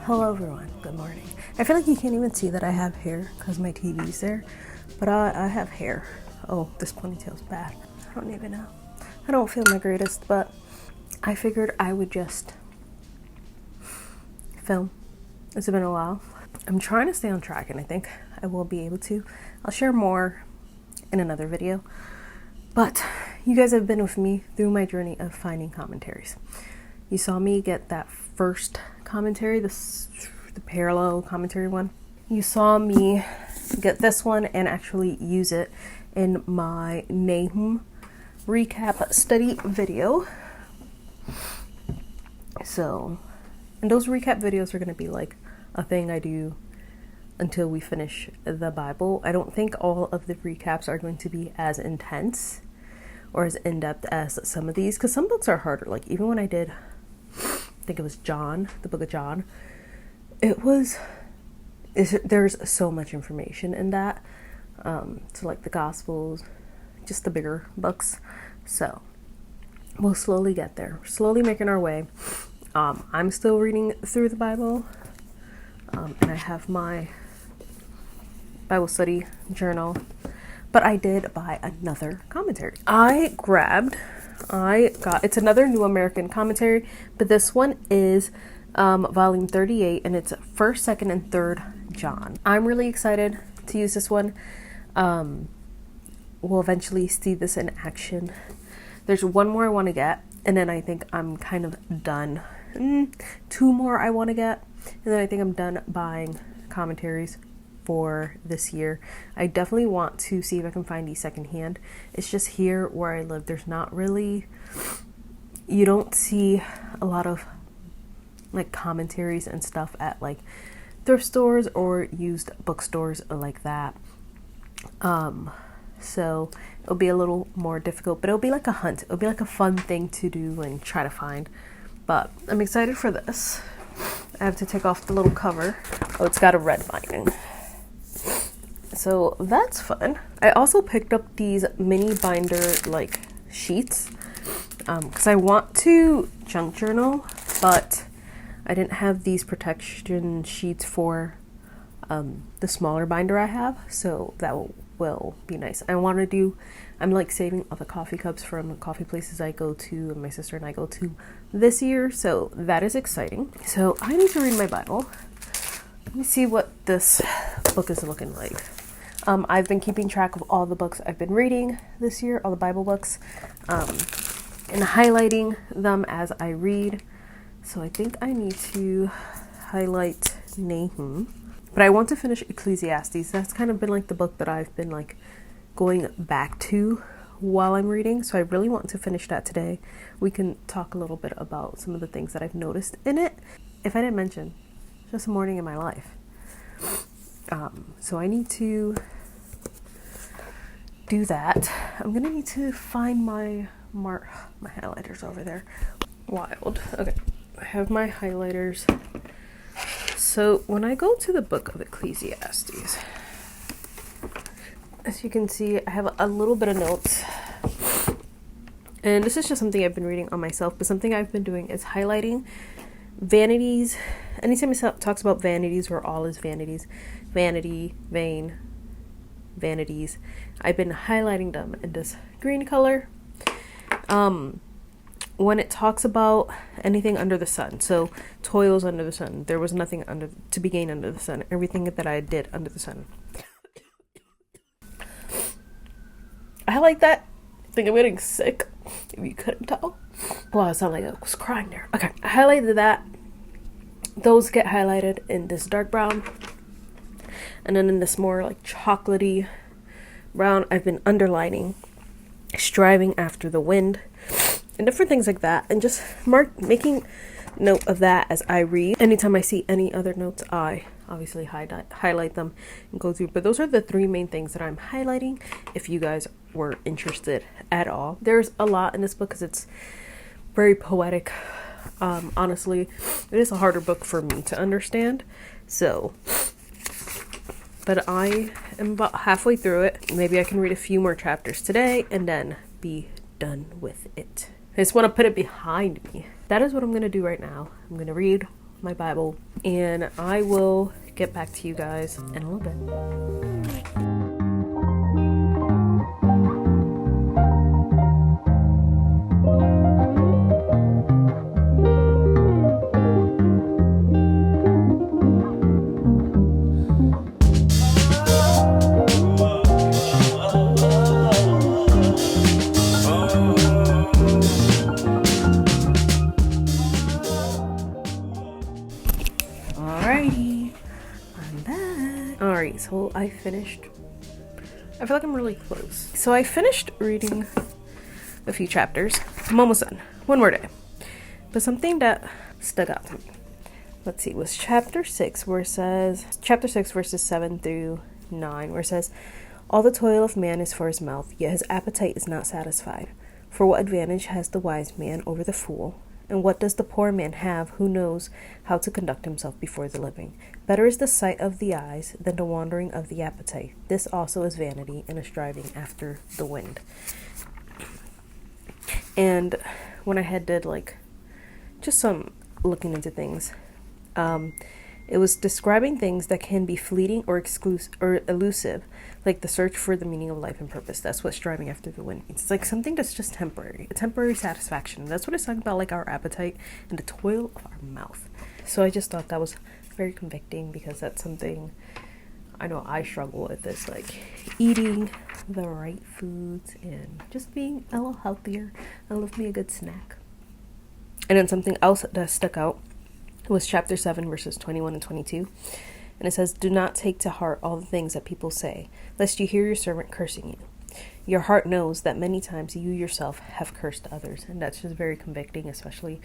Hello everyone, good morning. I feel like you can't even see that I have hair because my TV's there, but I have hair. Oh, this ponytail's bad. I don't even know. I don't feel my greatest, but I figured I would just film. It's been a while. I'm trying to stay on track and I think I will be able to. I'll share more in another video, but you guys have been with me through my journey of finding commentaries. You saw me get that first commentary, the parallel commentary one. You saw me get this one and actually use it in my Nahum recap study video. So, and those recap videos are going to be like a thing I do until we finish the Bible. I don't think all of the recaps are going to be as intense or as in-depth as some of these, because some books are harder. Like even when I did, I think it was John, the book of John, there's so much information in that. So like the Gospels, just the bigger books. So we'll slowly get there, slowly making our way. I'm still reading through the Bible, and I have my Bible study journal, but I did buy another commentary. It's another New American Commentary, but this one is volume 38, and it's 1st, 2nd, and 3rd John. I'm really excited to use this one. We'll eventually see this in action. There's one more I want to get, and then I think I'm kind of done. 2 more I want to get, and then I think I'm done buying commentaries for this year. I definitely want to see if I can find these secondhand. It's just here where I live, there's not really, you don't see a lot of like commentaries and stuff at like thrift stores or used bookstores like that. So it'll be a little more difficult, but it'll be like a hunt. It'll be like a fun thing to do and try to find. But I'm excited for this. I have to take off the little cover. Oh, it's got a red binding. So that's fun. I also picked up these mini binder like sheets because I want to junk journal, but I didn't have these protection sheets for the smaller binder I have, so that will be nice. I'm like saving all the coffee cups from coffee places I go to and my sister and I go to this year, so that is exciting. So I need to read my Bible. Let me see what this book is looking like. I've been keeping track of all the books I've been reading this year, all the Bible books, and highlighting them as I read. So I think I need to highlight Nahum. But I want to finish Ecclesiastes. That's kind of been like the book that I've been like going back to while I'm reading. So I really want to finish that today. We can talk a little bit about some of the things that I've noticed in it. If I didn't mention, just a morning in my life. So I need to do that. I'm gonna need to find my highlighters over there. Wild. Okay, I have my highlighters. So when I go to the book of Ecclesiastes, as you can see, I have a little bit of notes. And this is just something I've been reading on myself, but something I've been doing is highlighting vanities. Anytime it talks about vanities or all is vanities, vanity, vain, vanities, I've been highlighting them in this green color. When it talks about anything under the sun, so toils under the sun, there was nothing to be gained under the sun, everything that I did under the sun. I highlight that. I think I'm getting sick, if you couldn't tell. Wow, it sounded like I was crying there. Okay, I highlighted that. Those get highlighted in this dark brown. And then in this more like chocolatey brown, I've been underlining striving after the wind and different things like that, and just making note of that as I read. Anytime I see any other notes, I obviously highlight them and go through. But those are the 3 main things that I'm highlighting if you guys were interested at all. There's a lot in this book because it's very poetic. Honestly, it is a harder book for me to understand. So, but I am about halfway through it. Maybe I can read a few more chapters today and then be done with it. I just want to put it behind me. That is what I'm going to do right now. I'm going to read my Bible, and I will get back to you guys in a little bit. Alrighty, I'm back. Alright, so I finished. I feel like I'm really close. So I finished reading a few chapters. I'm almost done. One more day. But something that stuck out to me. Let's see, it was chapter 6 where it says, chapter 6 verses 7 through 9, where it says, "All the toil of man is for his mouth, yet his appetite is not satisfied. For what advantage has the wise man over the fool? And what does the poor man have who knows how to conduct himself before the living? Better is the sight of the eyes than the wandering of the appetite. This also is vanity and a striving after the wind." And when I had did like just some looking into things, it was describing things that can be fleeting or exclusive or elusive, like the search for the meaning of life and purpose. That's what striving after the wind means. It's like something that's just temporary, a temporary satisfaction. That's what it's talking about, like our appetite and the toil of our mouth. So I just thought that was very convicting, because that's something I know I struggle with, is like eating the right foods and just being a little healthier. I love me a good snack. And then something else that stuck out was chapter 7 verses 21 and 22, and it says, "Do not take to heart all the things that people say, lest you hear your servant cursing you. Your heart knows that many times you yourself have cursed others." And that's just very convicting, especially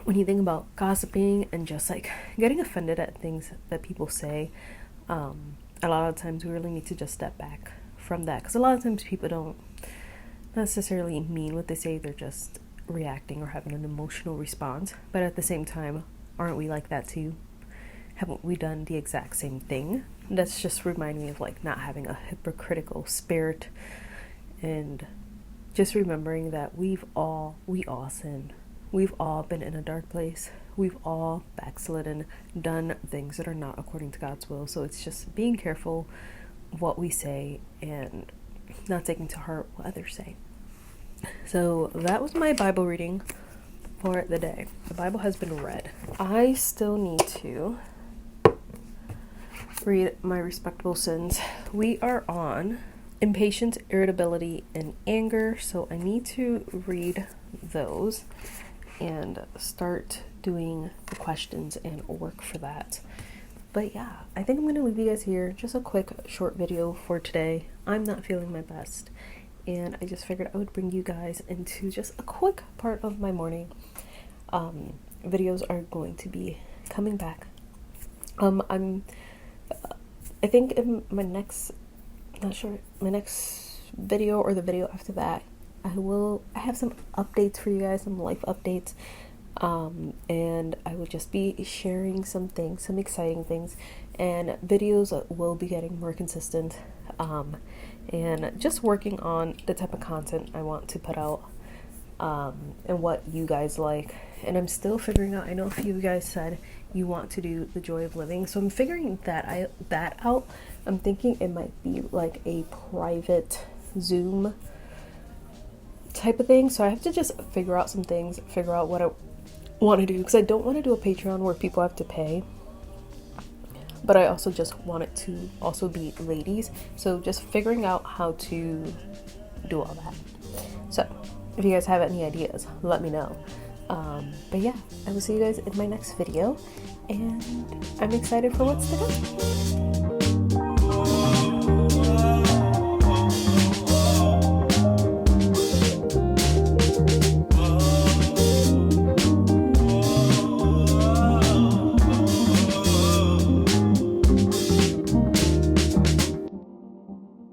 when you think about gossiping and just like getting offended at things that people say. A lot of times we really need to just step back from that, because a lot of times people don't necessarily mean what they say. They're just reacting or having an emotional response. But at the same time, aren't we like that too? Haven't we done the exact same thing? That's just reminding me of like not having a hypocritical spirit, and just remembering that we all sinned. We've all been in a dark place. We've all backslidden, done things that are not according to God's will. So it's just being careful what we say and not taking to heart what others say. So that was my Bible reading for the day. The Bible has been read. I still need to read my respectable sins. We are on impatience, irritability, and anger. So I need to read those and start doing the questions and work for that. But yeah, I think I'm going to leave you guys here. Just a quick short video for today. I'm not feeling my best, and I just figured I would bring you guys into just a quick part of my morning. Videos are going to be coming back. I think in my next, my next video or the video after that, I have some updates for you guys, some life updates. And I will just be sharing some things, some exciting things, and videos will be getting more consistent, and just working on the type of content I want to put out, and what you guys like. And I'm still figuring out, I know a few of you guys said you want to do the joy of living, so I'm figuring that out. I'm thinking it might be like a private Zoom type of thing, so I have to just figure out some things, figure out what I want to do, because I don't want to do a Patreon where people have to pay, but I also just want it to also be ladies. So just figuring out how to do all that. So if you guys have any ideas, let me know. But yeah, I will see you guys in my next video, and I'm excited for what's to come.